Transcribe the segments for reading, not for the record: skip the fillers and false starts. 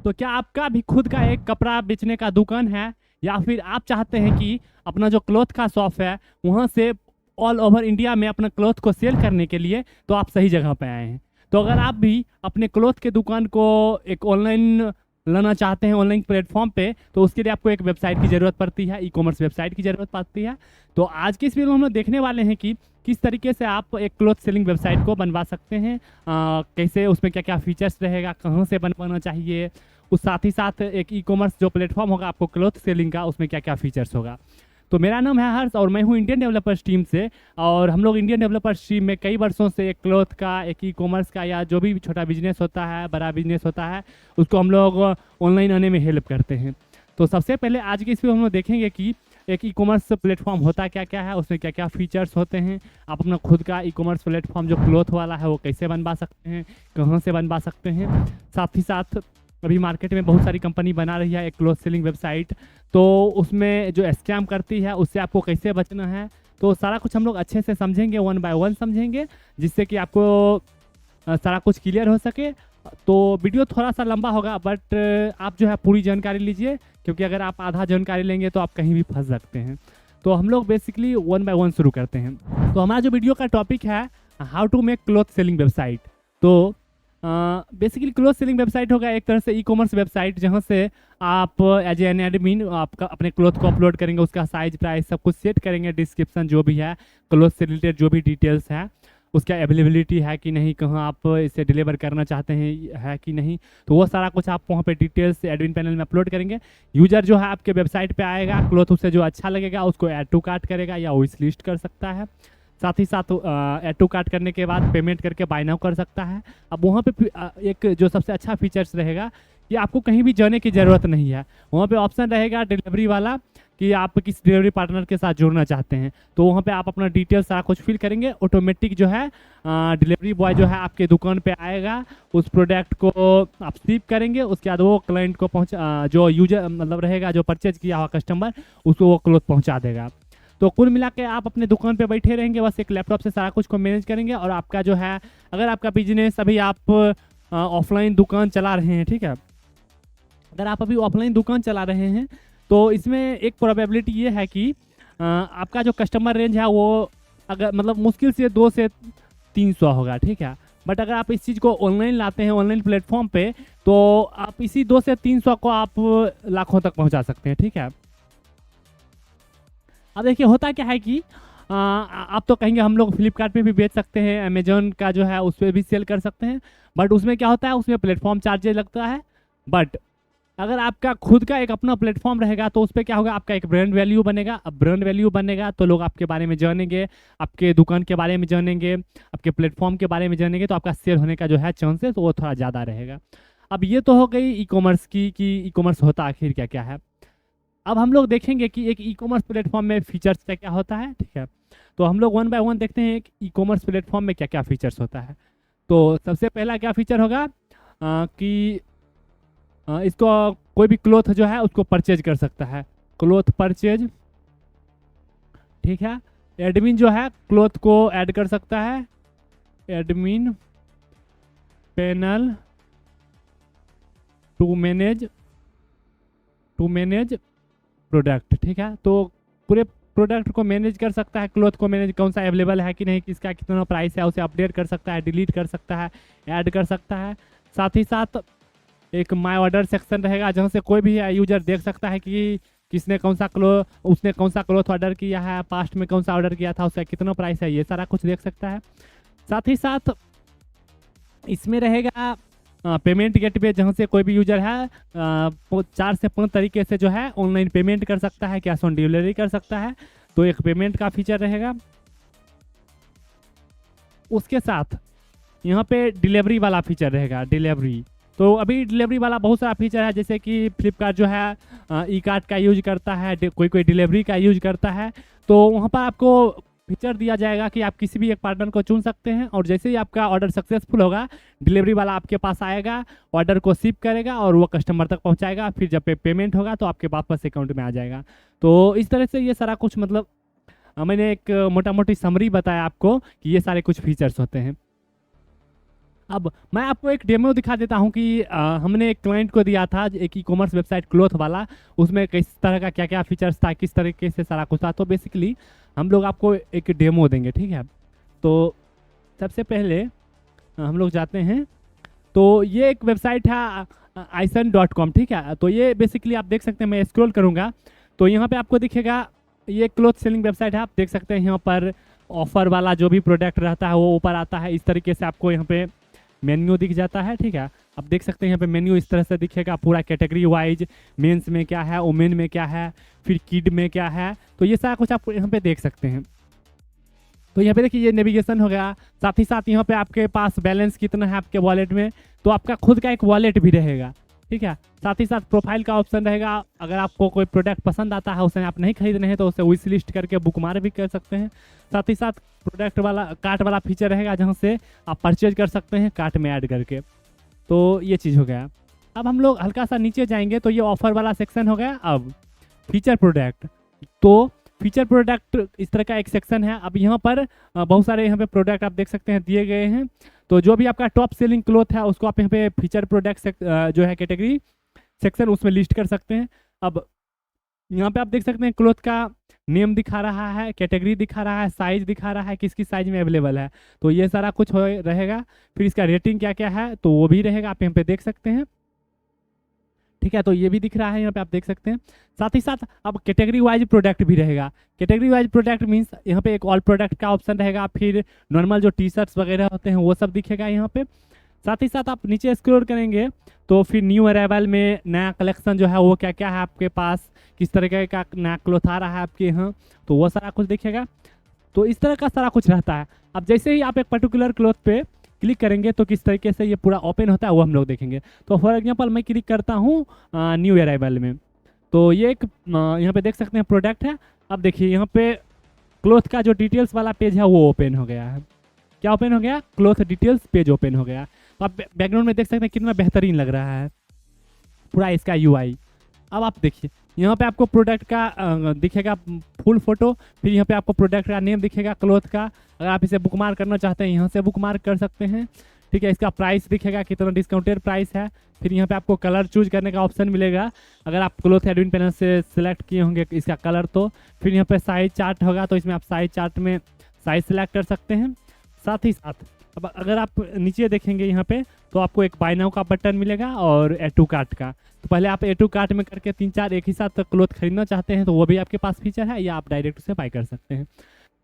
तो क्या आपका भी खुद का एक कपड़ा बेचने का दुकान है, या फिर आप चाहते हैं कि अपना जो क्लॉथ का शॉप है वहाँ से ऑल ओवर इंडिया में अपना क्लॉथ को सेल करने के लिए, तो आप सही जगह पे आए हैं। तो अगर आप भी अपने क्लॉथ के दुकान को एक ऑनलाइन लाना चाहते हैं ऑनलाइन प्लेटफॉर्म पे, तो उसके लिए आपको एक वेबसाइट की ज़रूरत पड़ती है, ई कॉमर्स वेबसाइट की ज़रूरत पड़ती है। तो आज की इस वीडियो में हम लोग देखने वाले हैं कि किस तरीके से आप एक क्लॉथ सेलिंग वेबसाइट को बनवा सकते हैं, कैसे उसमें क्या क्या फीचर्स रहेगा, कहाँ से बनवाना चाहिए, उस साथ ही साथ एक ई कॉमर्स जो प्लेटफॉर्म होगा आपको क्लॉथ सेलिंग का, उसमें क्या क्या फीचर्स होगा। तो मेरा नाम है हर्ष और मैं हूँ इंडियन डेवलपर्स टीम से। और हम लोग इंडियन डेवलपर्स टीम में कई वर्षों से एक क्लॉथ का, एक ई कॉमर्स का, या जो भी छोटा बिजनेस होता है, बड़ा बिजनेस होता है, उसको हम लोग ऑनलाइन आने में हेल्प करते हैं। तो सबसे पहले आज की इस वीडियो में हम लोग देखेंगे कि एक ई कॉमर्स प्लेटफॉर्म होता क्या क्या है, उसमें क्या क्या फीचर्स होते हैं, आप अपना खुद का ई कॉमर्स प्लेटफॉर्म जो क्लॉथ वाला है वो कैसे बनवा सकते हैं, कहाँ से बनवा सकते हैं। साथ ही साथ अभी मार्केट में बहुत सारी कंपनी बना रही है एक क्लॉथ सेलिंग वेबसाइट, तो उसमें जो स्कैम करती है उससे आपको कैसे बचना है, तो सारा कुछ हम लोग अच्छे से समझेंगे, वन बाय वन समझेंगे, जिससे कि आपको सारा कुछ क्लियर हो सके। तो वीडियो थोड़ा सा लंबा होगा, बट आप जो है पूरी जानकारी लीजिए, क्योंकि अगर आप आधा जानकारी लेंगे तो आप कहीं भी फंस सकते हैं। तो हम लोग बेसिकली वन बाय वन शुरू करते हैं। तो हमारा जो वीडियो का टॉपिक है how to make cloth selling website. तो बेसिकली क्लॉथ सेलिंग वेबसाइट होगा एक तरह से ई कॉमर्स वेबसाइट, जहाँ से आप एज एन एडमिन आपका अपने क्लॉथ को अपलोड करेंगे, उसका साइज प्राइस सब कुछ सेट करेंगे, डिस्क्रिप्शन जो भी है, क्लॉथ से रिलेटेड जो भी डिटेल्स है, उसका अवेलेबिलिटी है कि नहीं, कहाँ आप इसे डिलीवर करना चाहते हैं है कि नहीं, तो वो सारा कुछ आप वहाँ पे डिटेल्स एडमिन पैनल में अपलोड करेंगे। यूजर जो है आपके वेबसाइट पे आएगा, क्लॉथ उसे जो अच्छा लगेगा उसको ऐड टू कार्ट करेगा या विश लिस्ट कर सकता है। साथ ही साथ ऐड टू कार्ट करने के बाद पेमेंट करके बाय नाउ कर सकता है। अब वहाँ पे एक जो सबसे अच्छा फीचर्स रहेगा कि आपको कहीं भी जाने की ज़रूरत नहीं है। वहाँ पे ऑप्शन रहेगा डिलीवरी वाला कि आप किस डिलीवरी पार्टनर के साथ जुड़ना चाहते हैं, तो वहाँ पे आप अपना डिटेल्स सारा कुछ फिल करेंगे, ऑटोमेटिक जो है डिलीवरी बॉय जो है आपके दुकान पे आएगा, उस प्रोडक्ट को आप शिप करेंगे, उसके बाद वो क्लाइंट को जो यूजर मतलब रहेगा, जो परचेज किया हुआ कस्टमर, उसको वो क्लॉथ पहुँचा देगा। तो कुल मिला के आप अपने दुकान पे बैठे रहेंगे, बस एक लैपटॉप से सारा कुछ को मैनेज करेंगे। और आपका जो है, अगर आपका बिजनेस अभी आप ऑफलाइन दुकान चला रहे हैं, ठीक है, अगर आप अभी ऑफलाइन दुकान चला रहे हैं तो इसमें एक प्रोबेबिलिटी ये है कि आपका जो कस्टमर रेंज है वो अगर मतलब मुश्किल से 2 से 300 होगा, ठीक है। बट अगर आप इस चीज़ को ऑनलाइन लाते हैं ऑनलाइन प्लेटफॉर्म पे, तो आप इसी 2 से 300 को आप लाखों तक पहुंचा सकते हैं, ठीक है। अब देखिए होता क्या है कि आप तो कहेंगे हम लोग फ्लिपकार्ट पे भी बेच सकते हैं, अमेजोन का जो है उस पर भी सेल कर सकते हैं, बट उसमें क्या होता है, उसमें प्लेटफॉर्म चार्जेस लगता है। बट अगर आपका खुद का एक अपना प्लेटफॉर्म रहेगा तो उस पर क्या होगा, आपका एक ब्रांड वैल्यू बनेगा। अब ब्रांड वैल्यू बनेगा तो लोग आपके बारे में जानेंगे, आपके दुकान के बारे में जानेंगे, आपके प्लेटफॉर्म के बारे में जानेंगे, तो आपका सेल होने का जो है चांसेस वो थोड़ा ज़्यादा रहेगा। अब ये तो हो गई ई कॉमर्स की कि ई कॉमर्स होता आखिर क्या क्या है। अब हम लोग देखेंगे कि एक ई कॉमर्स प्लेटफॉर्म में फीचर्स क्या क्या होता है, ठीक है। तो हम लोग वन बाय वन देखते हैं कि ई कॉमर्स प्लेटफॉर्म में क्या क्या फीचर्स होता है। तो सबसे पहला क्या फीचर होगा कि इसको कोई भी क्लॉथ जो है उसको परचेज कर सकता है, क्लॉथ परचेज, ठीक है। एडमिन जो है क्लॉथ को ऐड कर सकता है, admin panel to manage product, ठीक है। तो पूरे प्रोडक्ट को मैनेज कर सकता है, क्लॉथ को मैनेज, कौन सा अवेलेबल है कि नहीं, किसका कितना प्राइस है, उसे अपडेट कर सकता है, डिलीट कर सकता है, ऐड कर सकता है। साथ ही साथ एक माय ऑर्डर सेक्शन रहेगा, जहाँ से कोई भी यूजर देख सकता है कि उसने कौन सा क्लॉथ ऑर्डर किया है, पास्ट में कौन सा ऑर्डर किया था, उसका कितना प्राइस है, ये सारा कुछ देख सकता है। साथ ही साथ इसमें रहेगा पेमेंट गेटवे, जहाँ से कोई भी यूजर है 4 से 5 तरीके से जो है ऑनलाइन पेमेंट कर सकता है, कैश ऑन डिलीवरी कर सकता है, तो एक पेमेंट का फीचर रहेगा। उसके साथ यहाँ पे डिलीवरी वाला फीचर रहेगा, डिलीवरी। तो अभी डिलीवरी वाला बहुत सारा फीचर है, जैसे कि फ्लिपकार्ट जो है ई कार्ट का यूज करता है, कोई डिलीवरी का यूज करता है, तो वहाँ पर आपको फीचर दिया जाएगा कि आप किसी भी एक पार्टनर को चुन सकते हैं, और जैसे ही आपका ऑर्डर सक्सेसफुल होगा, डिलीवरी वाला आपके पास आएगा, ऑर्डर को शिप करेगा और वो कस्टमर तक पहुंचाएगा। फिर जब पेमेंट होगा तो आपके वापस अकाउंट में आ जाएगा। तो इस तरह से ये सारा कुछ मतलब मैंने एक मोटा मोटी समरी बताया आपको कि ये सारे कुछ फीचर्स होते हैं। अब मैं आपको एक डेमो दिखा देता हूँ कि हमने एक क्लाइंट को दिया था एक ई कॉमर्स वेबसाइट क्लोथ वाला। उसमें किस तरह का क्या क्या फीचर्स था, किस तरीके से सारा कुछ था। तो बेसिकली हम लोग आपको एक डेमो देंगे, ठीक है। तो सबसे पहले हम लोग जाते हैं। तो ये एक वेबसाइट है ison.com, ठीक है। तो ये बेसिकली आप देख सकते हैं, मैं स्क्रॉल करूँगा तो यहाँ पे आपको दिखेगा ये क्लोथ सेलिंग वेबसाइट है। आप देख सकते हैं यहाँ पर ऑफर वाला जो भी प्रोडक्ट रहता है वो ऊपर आता है। इस तरीके से आपको यहाँ पे मेन्यू दिख जाता है, ठीक है। आप देख सकते हैं यहाँ पे मेन्यू इस तरह से दिखेगा पूरा कैटेगरी वाइज, मेंस में क्या है, वुमेन में क्या है, फिर किड में क्या है। तो ये सारा कुछ आप यहाँ पे देख सकते हैं। तो यहाँ पे देखिए ये नेविगेशन हो गया। साथ ही साथ यहाँ पे आपके पास बैलेंस कितना है आपके वॉलेट में, तो आपका खुद का एक वॉलेट भी रहेगा, ठीक है। साथ ही साथ प्रोफाइल का ऑप्शन रहेगा। अगर आपको कोई प्रोडक्ट पसंद आता है, उसे आप नहीं खरीदने हैं तो उसे विश लिस्ट करके बुकमार भी कर सकते हैं। साथ ही साथ प्रोडक्ट वाला कार्ट वाला फीचर रहेगा जहाँ से आप परचेज कर सकते हैं कार्ट में ऐड करके। तो ये चीज़ हो गया। अब हम लोग हल्का सा नीचे जाएंगे तो ये ऑफर वाला सेक्शन हो गया। अब फीचर प्रोडक्ट, तो फीचर प्रोडक्ट इस तरह का एक सेक्शन है। अब यहाँ पर बहुत सारे यहाँ पे प्रोडक्ट आप देख सकते हैं दिए गए हैं। तो जो भी आपका टॉप सेलिंग क्लोथ है उसको आप यहाँ पे फीचर प्रोडक्ट जो है कैटेगरी सेक्शन उसमें लिस्ट कर सकते हैं। अब यहाँ पे आप देख सकते हैं क्लोथ का नेम दिखा रहा है, कैटेगरी दिखा रहा है, साइज दिखा रहा है, किस किस साइज में अवेलेबल है। तो ये सारा कुछ रहेगा। फिर इसका रेटिंग क्या क्या है तो वो भी रहेगा, आप यहाँ पे देख सकते हैं, ठीक है। तो ये भी दिख रहा है यहाँ पे आप देख सकते हैं। साथ ही साथ अब कैटेगरी वाइज प्रोडक्ट भी रहेगा। कैटेगरी वाइज प्रोडक्ट मीन्स यहाँ पे एक ऑल प्रोडक्ट का ऑप्शन रहेगा, फिर नॉर्मल जो टी शर्ट्स वगैरह होते हैं वो सब दिखेगा यहाँ पे। साथ ही साथ आप नीचे स्क्रॉल करेंगे तो फिर न्यू अराइवल में नया कलेक्शन जो है वो क्या क्या है आपके पास, किस तरीके का नया क्लोथ आ रहा है आपके यहाँ, तो वो सारा कुछ दिखेगा। तो इस तरह का सारा कुछ रहता है। अब जैसे ही आप एक पर्टिकुलर क्लोथ पे क्लिक करेंगे तो किस तरीके से ये पूरा ओपन होता है वो हम लोग देखेंगे। तो फॉर एग्जांपल मैं क्लिक करता हूँ न्यू अराइवल में, तो ये एक यहाँ पे देख सकते हैं प्रोडक्ट है। अब देखिए यहाँ पे क्लोथ का जो डिटेल्स वाला पेज है वो ओपन हो गया है। क्या ओपन हो गया? क्लोथ डिटेल्स पेज ओपन हो गया। तो आप बैकग्राउंड में देख सकते हैं कितना बेहतरीन लग रहा है पूरा इसका यूआई। अब आप देखिए यहाँ पे आपको प्रोडक्ट का दिखेगा फुल फोटो, फिर यहाँ पे आपको प्रोडक्ट का नेम दिखेगा क्लोथ का। अगर आप इसे बुकमार्क करना चाहते हैं यहाँ से बुकमार्क कर सकते हैं, ठीक है। इसका प्राइस दिखेगा कितना डिस्काउंटेड प्राइस है। फिर यहाँ पे आपको कलर चूज करने का ऑप्शन मिलेगा। अगर आप क्लोथ एडमिन पैनल से सिलेक्ट किए होंगे इसका कलर, तो फिर यहाँ पे साइज चार्ट होगा तो इसमें आप साइज चार्ट में साइज सेलेक्ट कर सकते हैं। साथ ही साथ अब अगर आप नीचे देखेंगे यहाँ पे तो आपको एक बाय नाउ का बटन मिलेगा और ऐड टू कार्ट का। तो पहले आप ऐड टू कार्ट में करके 3-4 एक ही साथ क्लोथ खरीदना चाहते हैं तो वो भी आपके पास फीचर है, या आप डायरेक्ट उसे बाय कर सकते हैं।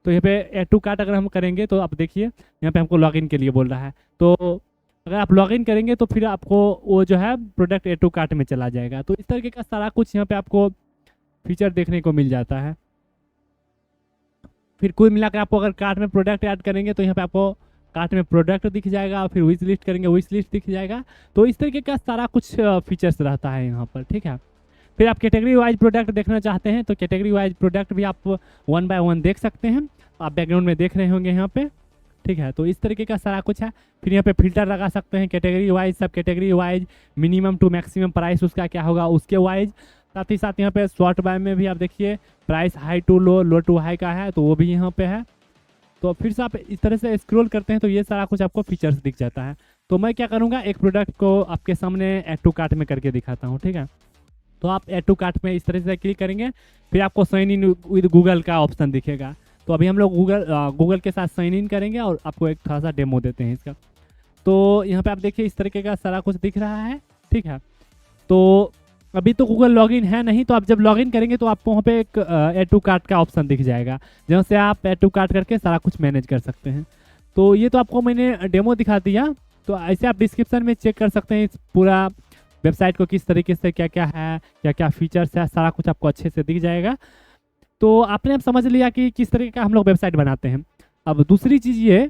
तो यहाँ पे ऐड टू कार्ट अगर हम करेंगे तो आप देखिए यहाँ पे हमको लॉगिन के लिए बोल रहा है। तो अगर आप लॉगिन करेंगे तो फिर आपको वो जो है प्रोडक्ट ऐड टू कार्ट में चला जाएगा। तो इस तरीके का सारा कुछ यहाँ पे आपको फीचर देखने को मिल जाता है। फिर कुल मिलाकर आपको अगर कार्ट में प्रोडक्ट ऐड करेंगे तो यहाँ पे आपको कार्ट में प्रोडक्ट दिख जाएगा, फिर विश लिस्ट करेंगे विश लिस्ट दिख जाएगा। तो इस तरीके का सारा कुछ फीचर्स रहता है यहाँ पर, ठीक है। फिर आप कैटेगरी वाइज प्रोडक्ट देखना चाहते हैं तो कैटेगरी वाइज प्रोडक्ट भी आप 1 बाय 1 देख सकते हैं। आप बैकग्राउंड में देख रहे होंगे यहाँ पे, ठीक है। तो इस तरीके का सारा कुछ है। फिर यहाँ पे फिल्टर लगा सकते हैं category wise, sub category wise, minimum to maximum price उसका क्या होगा उसके वाइज। साथ ही साथ यहाँ पे शॉर्ट बाय में भी आप देखिए price high to low, low to high का है तो वो भी यहाँ पे है। तो फिर से आप इस तरह से स्क्रॉल करते हैं तो ये सारा कुछ आपको फीचर्स दिख जाता है। तो मैं क्या करूँगा एक प्रोडक्ट को आपके सामने ऐड टू कार्ट में करके दिखाता हूँ, ठीक है। तो आप ऐड टू कार्ट में इस तरह से क्लिक करेंगे, फिर आपको साइन इन विद गूगल का ऑप्शन दिखेगा। तो अभी हम लोग गूगल के साथ साइन इन करेंगे और आपको एक थोड़ा सा डेमो देते हैं इसका। तो यहाँ पे आप देखिए इस तरीके का सारा कुछ दिख रहा है, ठीक है। तो अभी तो गूगल लॉगिन है नहीं, तो आप जब लॉगिन करेंगे तो आपको वहाँ पे एक ऐड टू कार्ट का ऑप्शन दिख जाएगा जहाँ से आप ऐड टू कार्ट करके सारा कुछ मैनेज कर सकते हैं। तो ये तो आपको मैंने डेमो दिखा दिया। तो ऐसे आप डिस्क्रिप्शन में चेक कर सकते हैं इस पूरा वेबसाइट को किस तरीके से क्या क्या है, क्या क्या फीचर्स है, सारा कुछ आपको अच्छे से दिख जाएगा। तो आपने अब समझ लिया कि किस तरीके का हम लोग वेबसाइट बनाते हैं। अब दूसरी चीज़ ये,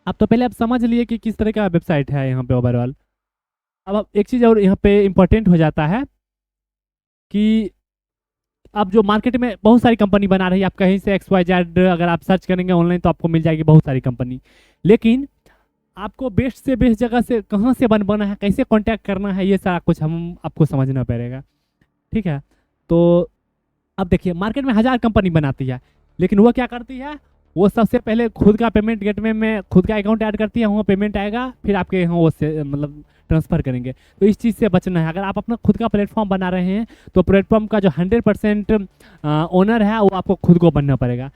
आप तो पहले आप समझ लिए कि किस तरह का वेबसाइट है यहाँ पे ओवरऑल। अब एक चीज़ और यहाँ पे इम्पोर्टेंट हो जाता है कि अब जो मार्केट में बहुत सारी कंपनी बना रही है, आप कहीं से XYZ अगर आप सर्च करेंगे ऑनलाइन तो आपको मिल जाएगी बहुत सारी कंपनी। लेकिन आपको बेस्ट से बेस्ट जगह से कहाँ से बना है, कैसे कांटेक्ट करना है, ये सारा कुछ हम आपको समझना पड़ेगा, ठीक है। तो अब देखिए मार्केट में 1000 कंपनी बनाती है, लेकिन वो क्या करती है, वो सबसे पहले खुद का पेमेंट गेटवे में खुद का अकाउंट ऐड करती है, वहाँ पेमेंट आएगा, फिर आपके यहाँ वो से मतलब ट्रांसफ़र करेंगे। तो इस चीज़ से बचना है। अगर आप अपना खुद का प्लेटफॉर्म बना रहे हैं तो प्लेटफॉर्म का जो 100% ओनर है वो आपको खुद को बनना पड़ेगा।